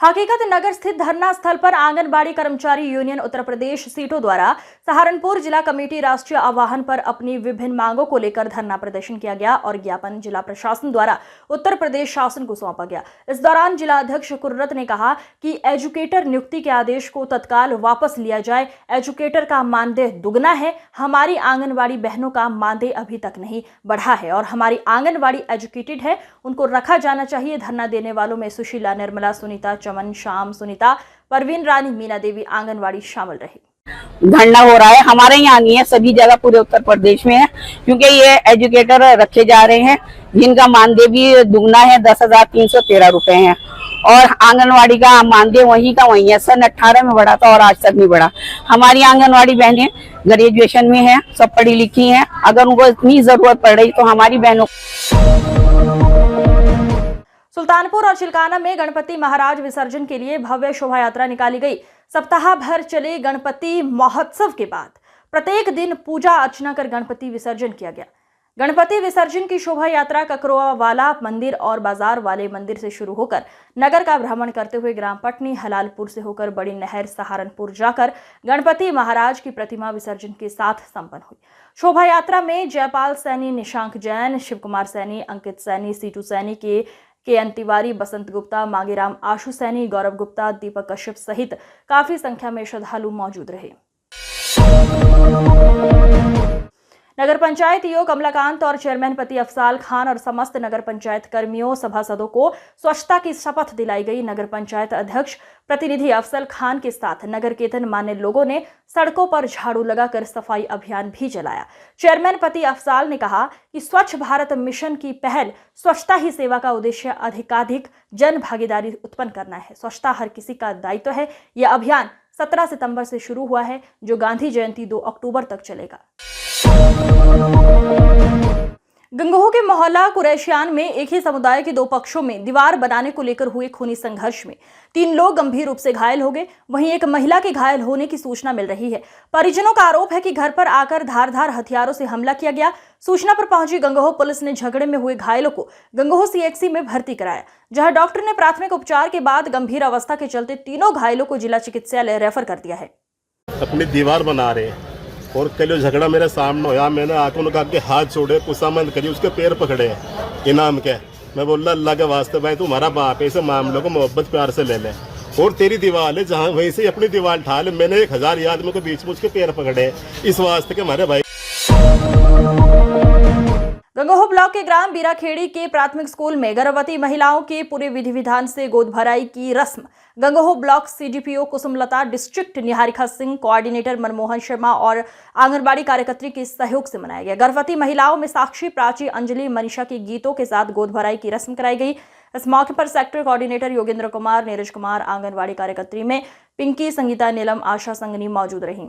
हकीकत नगर स्थित धरना स्थल पर आंगनबाड़ी कर्मचारी यूनियन उत्तर प्रदेश सीटों द्वारा सहारनपुर जिला कमेटी राष्ट्रीय आह्वान पर अपनी विभिन्न मांगों को लेकर धरना प्रदर्शन किया गया और ज्ञापन जिला प्रशासन द्वारा उत्तर प्रदेश शासन को सौंपा गया। इस दौरान जिला अध्यक्ष कुर्रत ने कहा कि एजुकेटर नियुक्ति के आदेश को तत्काल वापस लिया जाए। एजुकेटर का मानदेय दुगना है। हमारी आंगनबाड़ी बहनों का मानदेय अभी तक नहीं बढ़ा है और हमारी आंगनबाड़ी एजुकेटेड है, उनको रखा जाना चाहिए। धरना देने वालों में सुशीला, निर्मला, सुनीता, चमन, श्याम, सुनीता, परवीन रानी, मीना देवी आंगनवाड़ी शामिल रही। धरना हो रहा है, हमारे यहाँ नहीं है, सभी जगह पूरे उत्तर प्रदेश में है, क्योंकि ये एजुकेटर रखे जा रहे हैं जिनका मानदेय भी दुगना है, 10,313 रुपए है और आंगनवाड़ी का मानदेय वहीं का वहीं है। सन 18 में बढ़ा था और आज तक नहीं बढ़ा। हमारी आंगनवाड़ी बहनें ग्रेजुएशन में है, सब पढ़ी लिखी हैं, अगर उनको इतनी जरूरत पड़ रही तो हमारी बहनों। सुल्तानपुर और चिल्काना में गणपति महाराज विसर्जन के लिए भव्य शोभा यात्रा निकाली गई। सप्ताह भर चले गणपति महोत्सव के बाद प्रत्येक दिन पूजा अर्चना कर गणपति विसर्जन किया गया। गणपति विसर्जन की शोभा यात्रा ककरोआ वाला मंदिर और बाजार वाले मंदिर से शुरू होकर नगर का भ्रमण करते हुए ग्राम पटनी, हलालपुर से होकर बड़ी नहर, सहारनपुर जाकर गणपति महाराज की प्रतिमा विसर्जन के साथ संपन्न हुई। शोभा यात्रा में जयपाल सैनी, निशांक जैन, शिव कुमार सैनी, अंकित सैनी, सीटू सैनी के एन तिवारी, बसंत गुप्ता, मांगीराम, आशु सैनी, गौरव गुप्ता, दीपक कश्यप सहित काफी संख्या में श्रद्धालु मौजूद रहे। नगर पंचायत ईओ कमलाकांत और चेयरमैन पति अफसाल खान और समस्त नगर पंचायत कर्मियों सभासदों को स्वच्छता की शपथ दिलाई गई। नगर पंचायत अध्यक्ष प्रतिनिधि अफसल खान के साथ नगर कीर्तन मान्य लोगों ने सड़कों पर झाड़ू लगाकर सफाई अभियान भी चलाया। चेयरमैन पति अफसाल ने कहा कि स्वच्छ भारत मिशन की पहल स्वच्छता ही सेवा का उद्देश्य अधिकाधिक जन भागीदारी उत्पन्न करना है। स्वच्छता हर किसी का दायित्व है। यह अभियान 17 सितंबर से शुरू हुआ है, जो गांधी जयंती 2 अक्टूबर तक चलेगा। गंगोह के मोहल्ला कुरैशियान में एक ही समुदाय के 2 पक्षों में दीवार बनाने को लेकर हुए खूनी संघर्ष में 3 लोग गंभीर रूप से घायल हो गए। वहीं एक महिला के घायल होने की सूचना मिल रही है। परिजनों का आरोप है कि घर पर आकर धारदार हथियारों से हमला किया गया। सूचना पर पहुंची गंगोह पुलिस ने झगड़े में हुए घायलों को गंगोह सीएचसी में भर्ती कराया, जहां डॉक्टर ने प्राथमिक उपचार के बाद गंभीर अवस्था के चलते तीनों घायलों को जिला चिकित्सालय रेफर कर दिया है। अपनी दीवार बना रहे और कल झगड़ा मेरे सामने होया, मैंने आके उनका के हाथ छोड़े, कुसामंद करी, उसके पैर पकड़े इनाम के। मैं बोला अल्लाह के वास्ते भाई तुम्हारा बाप है, इस मामलों को मोहब्बत प्यार से ले ले और तेरी दीवार है जहाँ वहीं से अपनी दीवार ढा ले। मैंने 1000 आदमियों के बीच में उसके पैर पकड़े इस वास्ते के हमारे भाई। गंगोह ब्लॉक के ग्राम बीराखेड़ी के प्राथमिक स्कूल में गर्भवती महिलाओं के पूरे विधि विधान से गोद भराई की रस्म Gangoh block CDPO Kusumlata, district Niharika Singh, coordinator Manmohan Sharma और आंगनबाड़ी कार्यकर्त्री के सहयोग से मनाया गया। गर्भवती महिलाओं में साक्षी, प्राची, अंजलि, मनीषा के गीतों के साथ गोद भराई की रस्म कराई गई। इस मौके पर सेक्टर कोऑर्डिनेटर योगेंद्र कुमार, नीरज कुमार, आंगनबाड़ी कार्यकर्त्री में पिंकी, संगीता, नीलम, आशा संगनी मौजूद रही।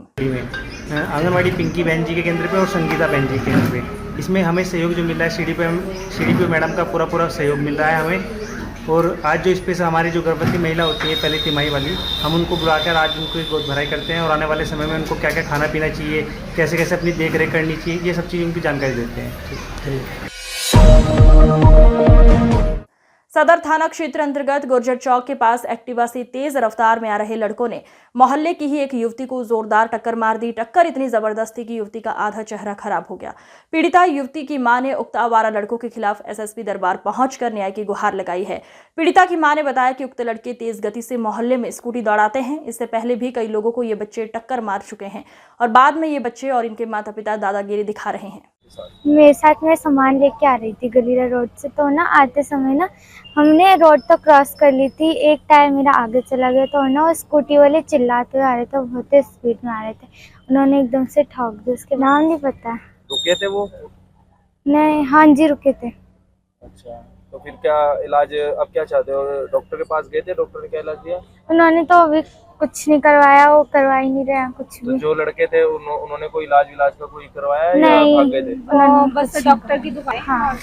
आंगनबाड़ी पिंकी बहन जी के केंद्र पे और संगीता बहन जी के केंद्र पे इसमें हमें सहयोग जो मिल रहा है सीडीपीओ मैडम का पूरा सहयोग मिल रहा है हमें। और आज जो स्पेस हमारी जो गर्भवती महिला होती है पहली तिमाही वाली, हम उनको बुलाकर आज उनको गोद भराई करते हैं और आने वाले समय में उनको क्या क्या खाना पीना चाहिए, कैसे कैसे अपनी देख रेख करनी चाहिए, ये सब चीज़ उनकी जानकारी देते हैं। सदर थाना क्षेत्र अंतर्गत गुर्जर चौक के पास एक्टिवा से तेज रफ्तार में आ रहे लड़कों ने मोहल्ले की ही एक युवती को जोरदार टक्कर मार दी। टक्कर इतनी जबरदस्त थी कि युवती का आधा चेहरा खराब हो गया। पीड़िता युवती की मां ने उक्त आवारा लड़कों के खिलाफ एसएसपी दरबार पहुंचकर न्याय की गुहार लगाई है। पीड़िता की मां ने बताया कि उक्त लड़के तेज गति से मोहल्ले में स्कूटी दौड़ाते हैं। इससे पहले भी कई लोगों को ये बच्चे टक्कर मार चुके हैं और बाद में ये बच्चे और इनके माता पिता दादागिरी दिखा रहे हैं। मेरे साथ मैं सामान लेके आ रही थी गलीरा रोड से, तो ना आते समय ना हमने रोड तो क्रॉस कर ली थी। एक टायर मेरा आगे चला गया तो ना वो स्कूटी वाले चिल्लाते हुए आ रहे थे, बहुत स्पीड में आ रहे थे। उन्होंने एकदम से ठोक दी। उसके नाम नहीं पता। रुके थे वो? नहीं, हाँ जी रुके थे। अच्छा, तो फिर क्या इलाज अब क्या चाहते हो? डॉक्टर के पास गए थे, डॉक्टर ने क्या इलाज दिया? उन्होंने तो अभी कुछ नहीं करवाया, वो करवा ही नहीं रहे कुछ भी। तो जो लड़के थे उन्होंने कोई इलाज का कोई करवाया नहीं, या भाग गए थे? बस डॉक्टर की दुकान। हाँ,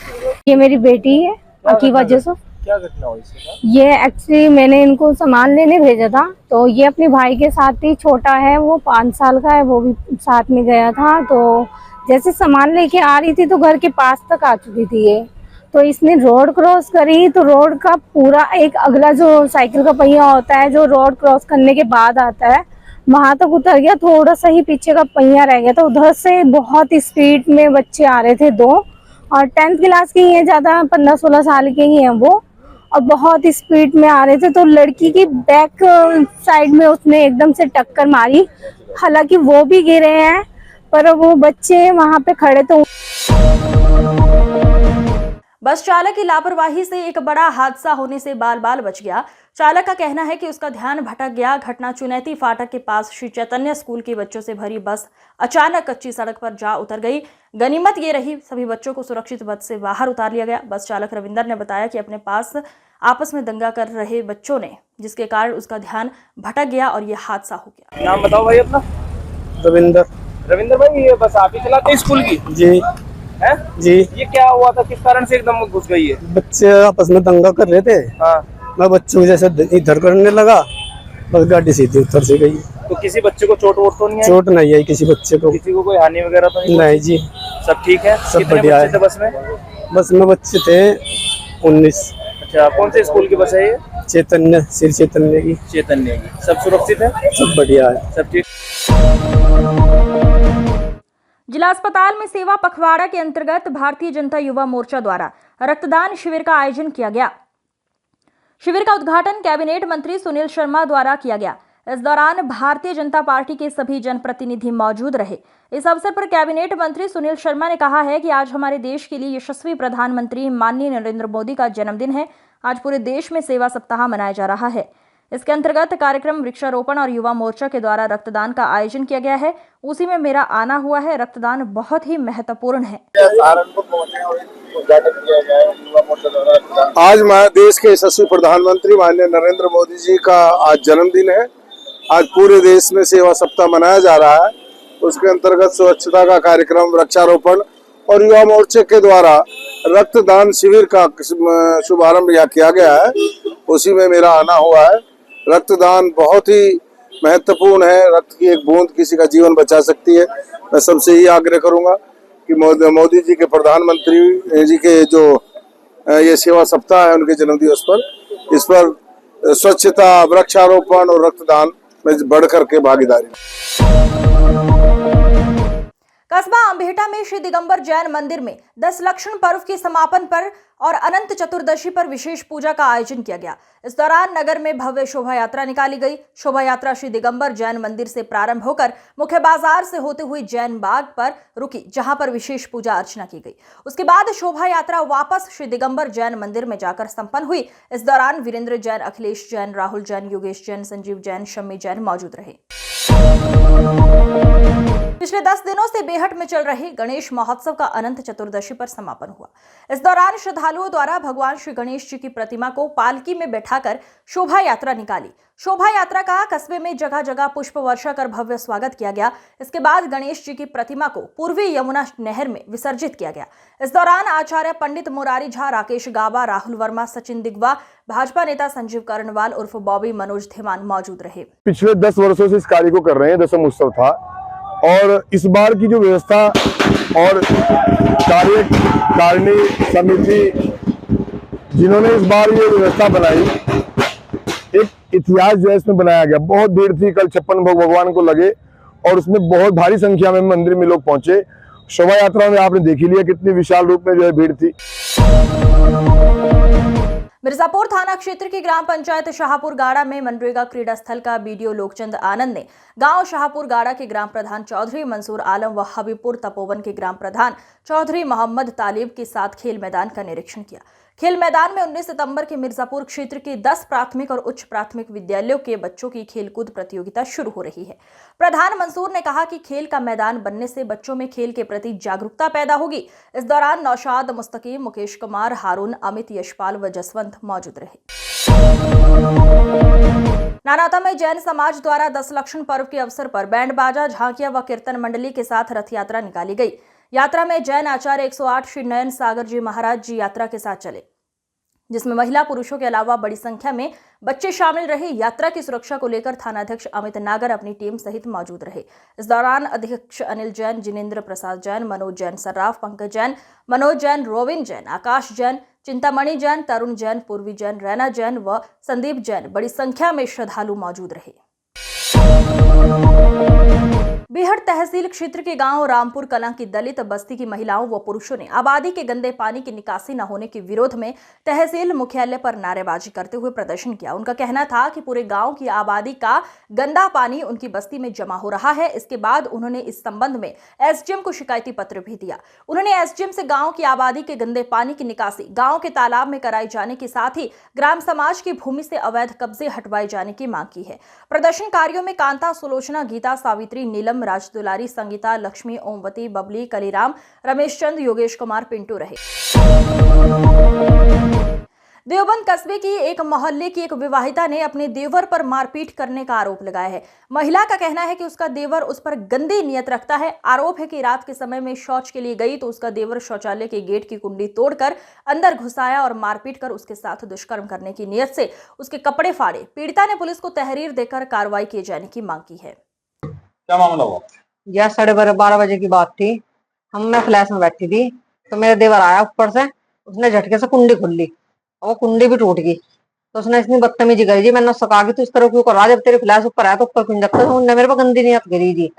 ये मेरी बेटी है अकीबा यूसुफ। क्या घटना हुई इसमें? ये एक्चुअली मैंने इनको सामान लेने भेजा था, तो ये अपने भाई के साथ ही, छोटा है वो 5 साल का है, वो भी साथ में गया था। तो जैसे सामान लेके आ रही थी तो घर के पास तक आ चुकी थी ये, तो इसने रोड क्रॉस करी तो रोड का पूरा एक अगला जो साइकिल का पहिया होता है जो रोड क्रॉस करने के बाद आता है वहां तक उतर गया, थोड़ा सा ही पीछे का पहिया रह गया। तो उधर से बहुत स्पीड में बच्चे आ रहे थे दो, और 10th क्लास के ही हैं, ज्यादा 15-16 साल के ही हैं वो, और बहुत स्पीड में आ रहे थे। तो लड़की की बैक साइड में उसने एकदम से टक्कर मारी। हालांकि वो भी गिरे हैं पर वो बच्चे वहां पे खड़े तो। बस चालक की लापरवाही से एक बड़ा हादसा होने से बाल बाल बच गया। चालक का कहना है कि उसका ध्यान भटक गया। घटना चुनैती फाटक के पास श्री चैतन्य स्कूल के बच्चों से भरी बस अचानक कच्ची सड़क पर जा उतर गई। गनीमत ये रही सभी बच्चों को सुरक्षित बस से बाहर उतार लिया गया। बस चालक रविंदर ने बताया कि अपने पास आपस में दंगा कर रहे बच्चों ने, जिसके कारण उसका ध्यान भटक गया और ये हादसा हो गया। नाम बताओ भाई अपना। रविंदर। रविंदर भाई, ये बस आप ही चलाते हैं स्कूल की? जी है जी। ये क्या हुआ था, किस कारण से एकदम घुस गई है? बच्चे आपस में दंगा कर रहे थे। हाँ। मैं बच्चों को जैसे इधर करने लगा, बस गाड़ी सीधी उधर से गई। तो किसी बच्चे को चोट वोट तो नहीं आई? चोट नहीं आई किसी बच्चे को। किसी को कोई हानि वगैरह तो नहीं? नहीं जी, सब ठीक है। सब कितने बढ़िया बच्चे थे बस में? बस में बच्चे थे 19। अच्छा, कौन से स्कूल की बस है ये? चैतन्य, श्री चैतन्य की। चैतन्य की। सब सुरक्षित है? सब बढ़िया है, सब ठीक। जिला अस्पताल में सेवा पखवाड़ा के अंतर्गत भारतीय जनता युवा मोर्चा द्वारा रक्तदान शिविर का आयोजन किया गया। शिविर का उद्घाटन कैबिनेट मंत्री सुनील शर्मा द्वारा किया गया। इस दौरान भारतीय जनता पार्टी के सभी जनप्रतिनिधि मौजूद रहे। इस अवसर पर कैबिनेट मंत्री सुनील शर्मा ने कहा है कि आज हमारे देश के लिए यशस्वी प्रधानमंत्री माननीय नरेंद्र मोदी का जन्मदिन है। आज पूरे देश में सेवा सप्ताह मनाया जा रहा है। इसके अंतर्गत कार्यक्रम वृक्षारोपण और युवा मोर्चा के द्वारा रक्तदान का आयोजन किया गया है। उसी में मेरा आना हुआ है। रक्तदान बहुत ही महत्वपूर्ण है। आज देश के यशस्वी प्रधानमंत्री माननीय नरेंद्र मोदी जी का आज जन्मदिन है। आज पूरे देश में सेवा सप्ताह मनाया जा रहा है। उसके अंतर्गत स्वच्छता का कार्यक्रम, वृक्षारोपण और युवा मोर्चे के द्वारा रक्तदान शिविर का शुभारंभ यहाँ किया गया है। उसी में मेरा आना हुआ है। रक्तदान बहुत ही महत्वपूर्ण है। रक्त की एक बूंद किसी का जीवन बचा सकती है। मैं सबसे ही आग्रह करूंगा कि मोदी जी के, प्रधानमंत्री जी के जो ये सेवा सप्ताह है उनके जन्म दिवस पर, इस पर स्वच्छता, वृक्षारोपण और रक्तदान में बढ़ कर के भागीदारी। कस्बा अम्बेहटा में श्री दिगंबर जैन मंदिर में 10 लक्षण पर्व के समापन पर और अनंत चतुर्दशी पर विशेष पूजा का आयोजन किया गया। इस दौरान नगर में भव्य शोभा यात्रा निकाली गई। शोभा यात्रा श्री दिगंबर जैन मंदिर से प्रारंभ होकर मुख्य बाजार से होते हुए जैन बाग पर रुकी, जहां पर विशेष पूजा अर्चना की गई। उसके बाद शोभा यात्रा वापस श्री दिगंबर जैन मंदिर में जाकर संपन्न हुई। इस दौरान वीरेंद्र जैन, अखिलेश जैन, राहुल जैन, योगेश जैन, संजीव जैन, शम्मी जैन मौजूद रहे। पिछले 10 दिनों से बेहट में चल रहे गणेश महोत्सव का अनंत चतुर्दशी पर समापन हुआ। इस दौरान श्रद्धालुओं द्वारा भगवान श्री गणेश जी की प्रतिमा को पालकी में बैठाकर शोभा यात्रा निकाली। शोभा यात्रा का कस्बे में जगह जगह पुष्प वर्षा कर भव्य स्वागत किया गया। इसके बाद गणेश जी की प्रतिमा को पूर्वी यमुना नहर में विसर्जित किया गया। इस दौरान आचार्य पंडित मुरारी झा, राकेश गाबा, राहुल वर्मा, सचिन दिगवा, भाजपा नेता संजीव कर्णवाल उर्फ बॉबी, मनोज धीमान मौजूद रहे। पिछले 10 वर्षों से इस कार्य को कर रहे हैं। दशम उत्सव था और इस बार की जो व्यवस्था और कार्यकारिणी समिति जिन्होंने इस बार ये व्यवस्था बनाई, एक इतिहास जो है इसमें बनाया गया। बहुत भीड़ थी, कल 56 भोग भगवान को लगे और उसमें बहुत भारी संख्या में मंदिर में लोग पहुंचे। शोभा यात्रा में आपने देख ही लिया कितनी विशाल रूप में जो है भीड़ थी। मिर्जापुर थाना क्षेत्र की ग्राम पंचायत शाहपुर गाड़ा में मनरेगा क्रीड़ा स्थल का बीडीओ लोकचंद आनंद ने गांव शाहपुर गाड़ा के ग्राम प्रधान चौधरी मंसूर आलम व हबीबपुर तपोवन के ग्राम प्रधान चौधरी मोहम्मद तालिब के साथ खेल मैदान का निरीक्षण किया। खेल मैदान में 19 सितंबर के मिर्जापुर क्षेत्र के 10 प्राथमिक और उच्च प्राथमिक विद्यालयों के बच्चों की खेलकूद प्रतियोगिता शुरू हो रही है। प्रधान मंसूर ने कहा कि खेल का मैदान बनने से बच्चों में खेल के प्रति जागरूकता पैदा होगी। इस दौरान नौशाद, मुस्तकीम, मुकेश कुमार, हारून, अमित, यशपाल व जसवंत मौजूद रहे। नानाता में जैन समाज द्वारा 10 लक्षण पर्व के अवसर पर बैंड बाजा, झांकियां व कीर्तन मंडली के साथ रथ यात्रा निकाली गई। यात्रा में जैन आचार्य 108 श्री नयन सागर जी महाराज जी यात्रा के साथ चले। जिसमें महिला पुरुषों के अलावा बड़ी संख्या में बच्चे शामिल रहे। यात्रा की सुरक्षा को लेकर थानाध्यक्ष अमित नागर अपनी टीम सहित मौजूद रहे। इस दौरान अध्यक्ष अनिल जैन, जिनेंद्र प्रसाद जैन, मनोज जैन सर्राफ, पंकज जैन, मनोज जैन, रोविन जैन, आकाश जैन, चिंतामणि जैन, तरुण जैन, पूर्वी जैन, रैना जैन व संदीप जैन बड़ी संख्या में श्रद्धालु मौजूद रहे। बेहड़ तहसील क्षेत्र के गांव रामपुर कलां की दलित बस्ती की महिलाओं व पुरुषों ने आबादी के गंदे पानी की निकासी न होने के विरोध में तहसील मुख्यालय पर नारेबाजी करते हुए प्रदर्शन किया। उनका कहना था कि पूरे गांव की आबादी का गंदा पानी उनकी बस्ती में जमा हो रहा है। इसके बाद उन्होंने इस संबंध में एसडीएम को शिकायती पत्र भी दिया। उन्होंने एसडीएम से गांव की आबादी के गंदे पानी की निकासी गांव के तालाब में कराई जाने के साथ ही ग्राम समाज की भूमि से अवैध कब्जे हटवाए जाने की मांग की है। प्रदर्शनकारियों में कांता, सुलोचना, गीता, सावित्री, नीलम, राजदुलारी, संगीता, लक्ष्मी, ओमवती, बबली, कलीराम, रमेश चंद, योगेश कुमार, पिंटू रहे। देवबंद कस्बे की एक मोहल्ले की एक विवाहिता ने अपने देवर पर मारपीट करने का आरोप लगाया है। महिला का कहना है कि उसका देवर उस पर गंदी नियत रखता है। आरोप है कि रात के समय में शौच के लिए गई तो उसका देवर शौचालय के गेट की कुंडी तोड़कर अंदर घुसाया और मारपीट कर उसके साथ दुष्कर्म करने की नियत से उसके कपड़े फाड़े। पीड़िता ने पुलिस को तहरीर देकर कार्रवाई किए जाने की मांग की है। क्या मामला हुआ? यह 12:30 बजे की बात थी। मैं फ्लैश में बैठी थी तो मेरा देवर आया ऊपर से, उसने झटके से कुंडी खोल ली और वो कुंडी भी टूट गई। तो उसने इतनी बदतमीजी करी जी, मैंने उससे कहा कि तू इस तरह क्यों कर रहा, जब तेरे फ्लैश ऊपर आया तो ऊपर क्यों रखता। उसने मेरे पर गंदी नियत करी जी,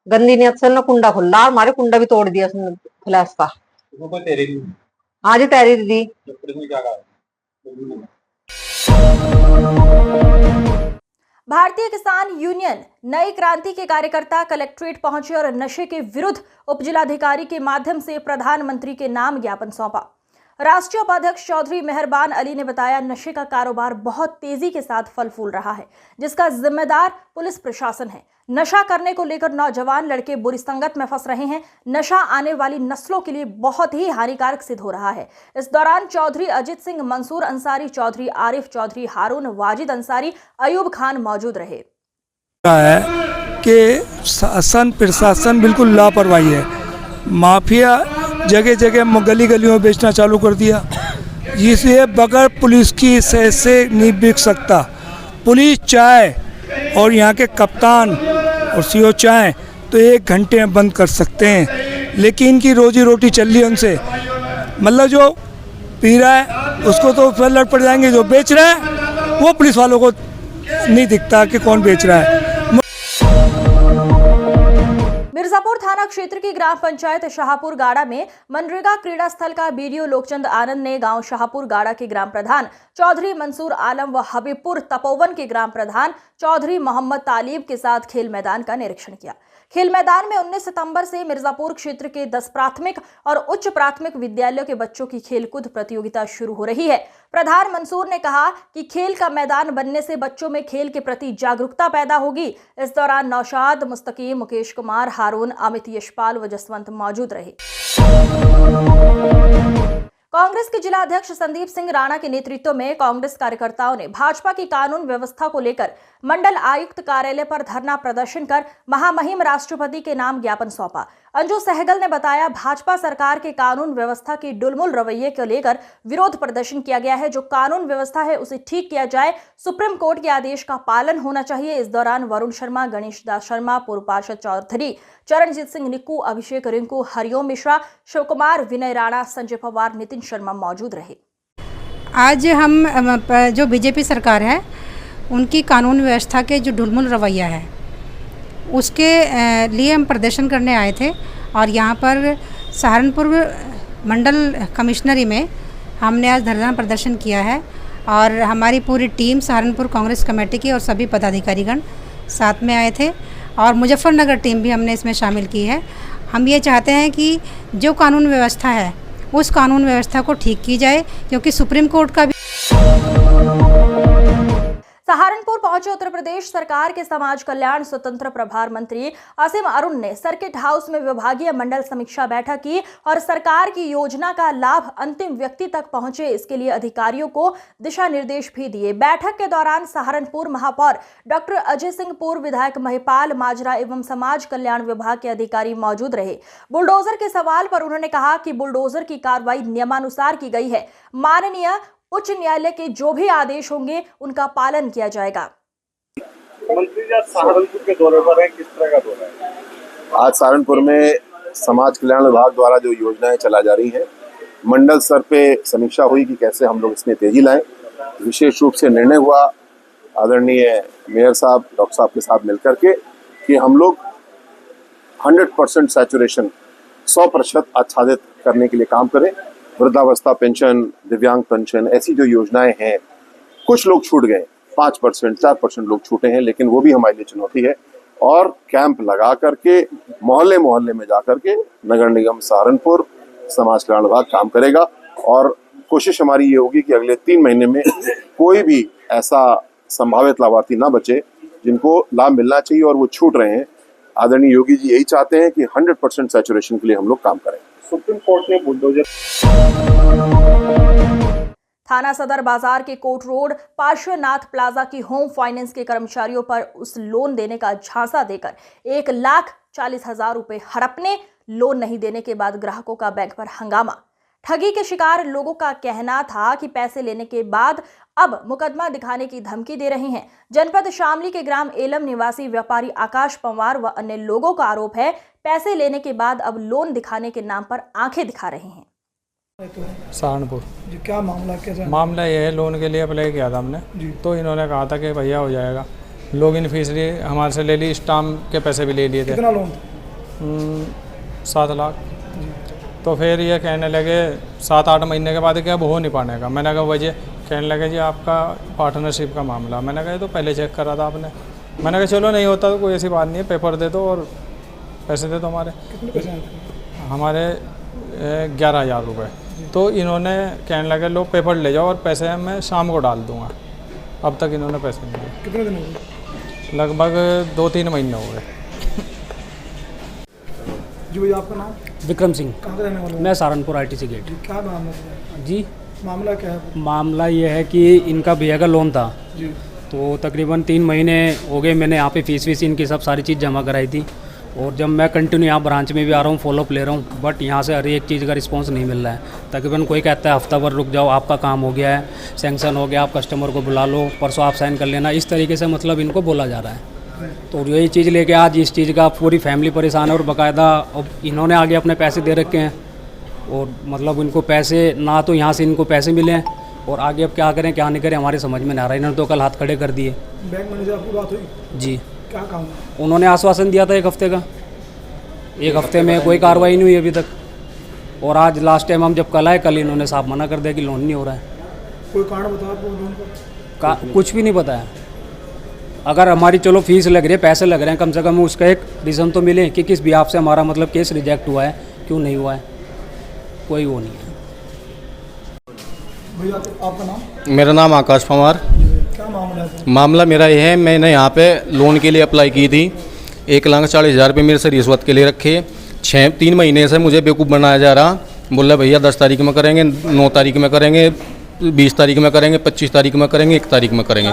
गंदी नियत से कुंडा खोला और हमारे कुंडा भी तोड़ दिया उसने फ्लैश का। हाँ जी, तहरीर दी। भारतीय किसान यूनियन नई क्रांति के कार्यकर्ता कलेक्ट्रेट पहुंचे और नशे के विरुद्ध उपजिलाधिकारी के माध्यम से प्रधानमंत्री के नाम ज्ञापन सौंपा। राष्ट्रीय उपाध्यक्ष चौधरी मेहरबान अली ने बताया, नशे का कारोबार बहुत तेजी के साथ फल फूल रहा है, जिसका जिम्मेदार पुलिस प्रशासन है। नशा करने को लेकर नौजवान लड़के बुरी संगत में फंस रहे हैं। नशा आने वाली नस्लों के लिए बहुत ही हानिकारक सिद्ध हो रहा है। इस दौरान चौधरी अजित सिंह, मंसूर अंसारी, चौधरी आरिफ, चौधरी हारून, वाजिद अंसारी, अयूब खान मौजूद रहे। कि शासन प्रशासन बिल्कुल लापरवाही है। माफिया जगह जगह गली गलियों में बेचना चालू कर दिया, जिसे बगैर पुलिस की सह से नहीं बिक सकता। पुलिस चाहे और यहाँ के कप्तान और सीओ चाहे तो 1 घंटे में बंद कर सकते हैं, लेकिन इनकी रोजी रोटी चल रही है उनसे। मतलब जो पी रहा है उसको तो फिर लड़ पड़ जाएंगे, जो बेच रहा है वो पुलिस वालों को नहीं दिखता कि कौन बेच रहा है। मिर्जापुर थाना क्षेत्र की ग्राम पंचायत शाहपुर गाड़ा में मनरेगा क्रीड़ा स्थल का बीडीओ लोकचंद आनंद ने गांव शाहपुर गाड़ा के ग्राम प्रधान चौधरी मंसूर आलम व हबीबपुर तपोवन के ग्राम प्रधान चौधरी मोहम्मद तालिब के साथ खेल मैदान का निरीक्षण किया। खेल मैदान में 19 सितंबर से मिर्जापुर क्षेत्र के 10 प्राथमिक और उच्च प्राथमिक विद्यालयों के बच्चों की खेलकूद प्रतियोगिता शुरू हो रही है। प्रधान मंसूर ने कहा कि खेल का मैदान बनने से बच्चों में खेल के प्रति जागरूकता पैदा होगी। इस दौरान नौशाद, मुस्तकीम, मुकेश कुमार, हारून, अमित, यशपाल व जसवंत मौजूद रहे। कांग्रेस के जिला अध्यक्ष संदीप सिंह राणा के नेतृत्व में कांग्रेस कार्यकर्ताओं ने भाजपा की कानून व्यवस्था को लेकर मंडल आयुक्त कार्यालय पर धरना प्रदर्शन कर महामहिम राष्ट्रपति के नाम ज्ञापन सौंपा। अंजू सहगल ने बताया, भाजपा सरकार के कानून व्यवस्था के डुलमुल रवैये को लेकर विरोध प्रदर्शन किया गया है। जो कानून व्यवस्था है उसे ठीक किया जाए, सुप्रीम कोर्ट के आदेश का पालन होना चाहिए। इस दौरान वरुण शर्मा, गणेश दास शर्मा, पूर्व पार्षद चौधरी चरणजीत सिंह निक्कू, अभिषेक रिंकू, हरिओम मिश्रा, शिव कुमार, विनय राणा, संजय पवार, नितिन शर्मा मौजूद रहे। आज हम जो बीजेपी सरकार है उनकी कानून व्यवस्था के जो ढुलमुल रवैया है उसके लिए हम प्रदर्शन करने आए थे और यहाँ पर सहारनपुर मंडल कमिश्नरी में हमने आज धरना प्रदर्शन किया है और हमारी पूरी टीम सहारनपुर कांग्रेस कमेटी की और सभी पदाधिकारीगण साथ में आए थे और मुजफ्फरनगर टीम भी हमने इसमें शामिल की है। हम ये चाहते हैं कि जो कानून व्यवस्था है उस कानून व्यवस्था को ठीक की जाए, क्योंकि सुप्रीम कोर्ट का भी। सहारनपुर पहुंचे उत्तर प्रदेश सरकार के समाज कल्याण स्वतंत्र प्रभार मंत्री असीम अरुण ने सर्किट हाउस में विभागीय मंडल समीक्षा बैठक की और सरकार की योजना का लाभ अंतिम व्यक्ति तक पहुंचे, इसके लिए अधिकारियों को दिशा निर्देश भी दिए। बैठक के दौरान सहारनपुर महापौर डॉक्टर अजय सिंह, पूर्व विधायक महिपाल माजरा एवं समाज कल्याण विभाग के अधिकारी मौजूद रहे। बुलडोजर के सवाल पर उन्होंने कहा कि बुलडोजर की कार्रवाई नियमानुसार की गई है। माननीय उच्च न्यायालय के जो भी आदेश होंगे उनका पालन किया जाएगा। मंत्री जी आज सहारनपुर के दौरे पर हैं, किस तरह का दौरा है? आज सहारनपुर में समाज कल्याण विभाग द्वारा जो योजनाएं चला जा रही हैं, मंडल स्तर पे समीक्षा हुई कि कैसे हम लोग इसमें तेजी लाएं। विशेष रूप से निर्णय हुआ आदरणीय मेयर साहब, डॉक्टर साहब के साथ मिलकर के कि हम लोग 100% सैचुरेशन 100% आच्छादित करने के लिए काम करें। वृद्धावस्था पेंशन, दिव्यांग पेंशन, ऐसी जो योजनाएं हैं, कुछ लोग छूट गए, 5% 4% लोग छूटे हैं, लेकिन वो भी हमारे लिए चुनौती है। और कैंप लगा करके मोहल्ले मोहल्ले में जा करके नगर निगम सहारनपुर समाज कल्याण विभाग काम करेगा और कोशिश हमारी ये होगी कि अगले 3 महीने में कोई भी ऐसा संभावित लाभार्थी ना बचे जिनको लाभ मिलना चाहिए और वो छूट रहे हैं। आदरणीय योगी जी यही चाहते हैं कि 100% सैचुरेशन के लिए हम लोग काम करें। सुप्रीम कोर्ट ने बुलडोजर थाना सदर बाजार के कोट रोड पार्श्वनाथ प्लाजा की होम फाइनेंस के कर्मचारियों पर उस लोन देने का झांसा देकर 1,40,000 रुपए हड़पने, लोन नहीं देने के बाद ग्राहकों का बैंक पर हंगामा। ठगी के शिकार लोगों का कहना था कि पैसे लेने के बाद अब मुकदमा दिखाने की धमकी दे रहे हैं। जनपद शामली के ग्राम एलम निवासी व्यापारी आकाश पंवार व अन्य लोगों का आरोप है, पैसे लेने के बाद अब लोन दिखाने के नाम पर आंखें दिखा रहे हैं। सहारनपुर जी, क्या मामला कैसा? मामला यह है, लोन के लिए अप्लाई किया था हमने जी। तो इन्होंने कहा था कि भैया हो जाएगा, लॉगिन फीस ली हमारे से ले ली, स्टाम्प के पैसे भी ले लिए थे। कितना लोन था? 7 लाख जी। तो फिर ये कहने लगे 7-8 महीने के बाद क्या अब हो नहीं पाने का। मैंने कहा वजह, कहने लगे जी आपका पार्टनरशिप का मामला। मैंने कहा ये तो पहले चेक करा था आपने। मैंने कहा चलो नहीं होता तो कोई ऐसी बात नहीं है, पेपर दे दो और पैसे दे दो हमारे। कितने पैसे? हमारे 11,000 रुपये। तो इन्होंने कहने लगे लो पेपर ले जाओ और पैसे मैं शाम को डाल दूंगा। अब तक इन्होंने पैसे नहीं दिए। कितने दिन हो गए? लगभग 2-3 महीने हो गए। जी भैया, आपका नाम? विक्रम सिंह। कहाँ का रहने वाले हो? मैं सहारनपुर आरटीसी गेट। क्या मामला है जी? मामला क्या है? मामला ये है कि इनका भैया का लोन था जी। तो तकरीबन 3 महीने हो गए, मैंने यहाँ पे फीस इनकी सब सारी चीज़ जमा कराई थी और जब मैं कंटिन्यू यहाँ ब्रांच में भी आ रहा हूँ, फॉलोअप ले रहा हूँ, बट यहाँ से हर एक चीज़ का रिस्पांस नहीं मिल रहा है। तकरीबन कोई कहता है हफ्ता भर रुक जाओ, आपका काम हो गया है, सैंक्शन हो गया, आप कस्टमर को बुला लो, परसों आप साइन कर लेना, इस तरीके से मतलब इनको बोला जा रहा है। तो यही चीज़ लेके आज इस चीज़ का पूरी फैमिली परेशान है और बाकायदा अब इन्होंने आगे अपने पैसे दे रखे हैं और मतलब इनको पैसे ना तो यहाँ से इनको पैसे मिले हैं और आगे अब क्या करें क्या नहीं करें हमारी समझ में नहीं आ रहा है। इन्होंने तो कल हाथ खड़े कर दिए। बैंक मैनेजर आपकी बात हुई? जी। क्या काम? उन्होंने आश्वासन दिया था 1 हफ्ते का, 1 हफ्ते में कोई कार्रवाई नहीं हुई अभी तक और आज लास्ट टाइम हम जब कल आए, कल इन्होंने साफ मना कर दिया कि लोन नहीं हो रहा है। कोई कारण बताओ आपको लोन का? कुछ भी नहीं बताया। अगर हमारी चलो फीस लग रही है, पैसे लग रहे हैं, कम से कम उसका एक रीज़न तो मिले कि किस बिहाफ से हमारा मतलब केस रिजेक्ट हुआ है, क्यों नहीं हुआ है, कोई वो नहीं है। भैया आपका नाम? मेरा नाम आकाश पंवार। क्या मामला है? मामला मेरा ये है, मैंने यहाँ पे लोन के लिए अप्लाई की थी। 1,40,000 रुपये मेरे से रिश्वत के लिए रखे। 3 महीने से मुझे बेवकूफ़ बनाया जा रहा। बोला भैया 10 तारीख में करेंगे, 9 तारीख में करेंगे, 20 तारीख में करेंगे, 25 तारीख में करेंगे, 1 तारीख में करेंगे।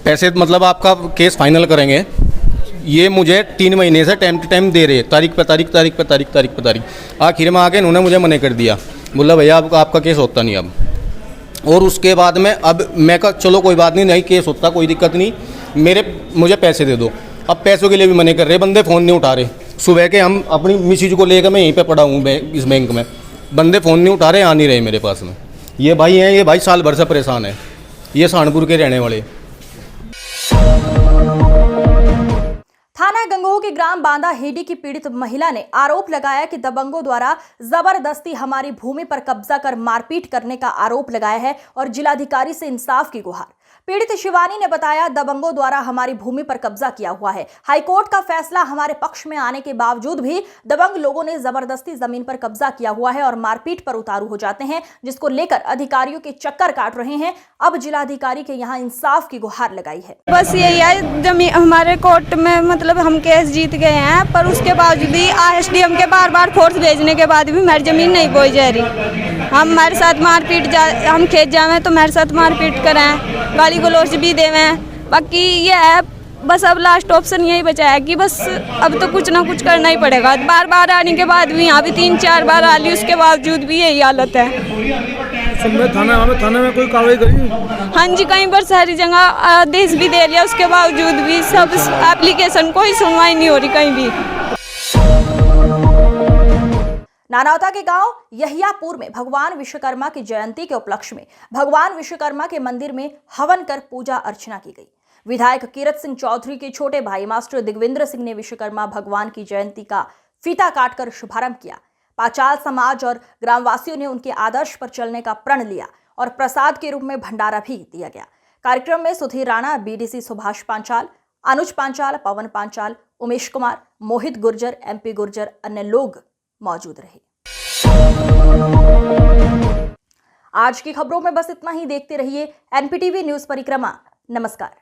पैसे मतलब आपका केस फाइनल करेंगे। ये मुझे 3 महीने से टाइम टू टाइम दे रहे, तारीख पे तारीख, तारीख पे तारीख, तारीख पे तारीख। आखिर में आके इन्होंने मुझे मना कर दिया। बोला भैया आपका केस होता नहीं अब। और उसके बाद में अब मैं कहा चलो कोई बात नहीं केस होता, कोई दिक्कत नहीं, मुझे पैसे दे दो। अब पैसों के लिए भी मना कर रहे, बंदे फ़ोन नहीं उठा रहे। सुबह के हम अपनी मिसेज को लेकर मैं यहीं पे पड़ा हूँ इस बैंक में, बंदे फ़ोन नहीं उठा रहे, आ नहीं रहे मेरे पास में। ये भाई हैं, ये भाई साल भर से परेशान है, ये सहारनपुर के रहने वाले। थाना गंगोह के ग्राम बांदा हेडी की पीड़ित महिला ने आरोप लगाया कि दबंगों द्वारा जबरदस्ती हमारी भूमि पर कब्जा कर मारपीट करने का आरोप लगाया है और जिलाधिकारी से इंसाफ की गुहार। पीड़ित शिवानी ने बताया दबंगों द्वारा हमारी भूमि पर कब्जा किया हुआ है। हाईकोर्ट का फैसला हमारे पक्ष में आने के बावजूद भी दबंग लोगों ने जबरदस्ती जमीन पर कब्जा किया हुआ है और मारपीट पर उतारू हो जाते हैं, जिसको लेकर अधिकारियों के चक्कर काट रहे हैं। अब जिलाधिकारी के यहाँ इंसाफ की गुहार लगाई है। बस यही है, जमीन हमारे कोर्ट में मतलब हम केस जीत गए हैं, पर उसके बावजूद भी ASDM के बार फोर्स भेजने के बाद भी हमारी जमीन नहीं बोई जा रही। हमारे साथ मारपीट, हम खेत जावे तो हमारे साथ मारपीट करें, गाली गलौज भी देवें। बाकी ये है बस अब लास्ट ऑप्शन यही बचा है कि बस अब तो कुछ ना कुछ करना ही पड़ेगा। बार बार आने के बाद भी यहाँ भी 3-4 बार आ ली, उसके बावजूद भी यही हालत है। थाने में कोई कार्रवाई करी? हाँ जी, कई बार सारी जगह आदेश भी दे लिया, उसके बावजूद भी सब एप्लीकेशन कोई सुनवाई नहीं हो रही कहीं भी। नानौता के गांव यहियापुर में भगवान विश्वकर्मा की जयंती के उपलक्ष्य में भगवान विश्वकर्मा के मंदिर में हवन कर पूजा अर्चना की गई। विधायक कीरत सिंह चौधरी के छोटे भाई मास्टर दिग्विंद्र सिंह ने विश्वकर्मा भगवान की जयंती का फीता काटकर शुभारंभ किया। पांचाल समाज और ग्रामवासियों ने उनके आदर्श पर चलने का प्रण लिया और प्रसाद के रूप में भंडारा भी दिया गया। कार्यक्रम में सुधीर राणा, बीडीसी सुभाष पांचाल, अनुज पांचाल, पवन पांचाल, उमेश कुमार, मोहित गुर्जर, MP गुर्जर, अन्य लोग मौजूद रहे। आज की खबरों में बस इतना ही। देखते रहिए NPTV न्यूज परिक्रमा। नमस्कार।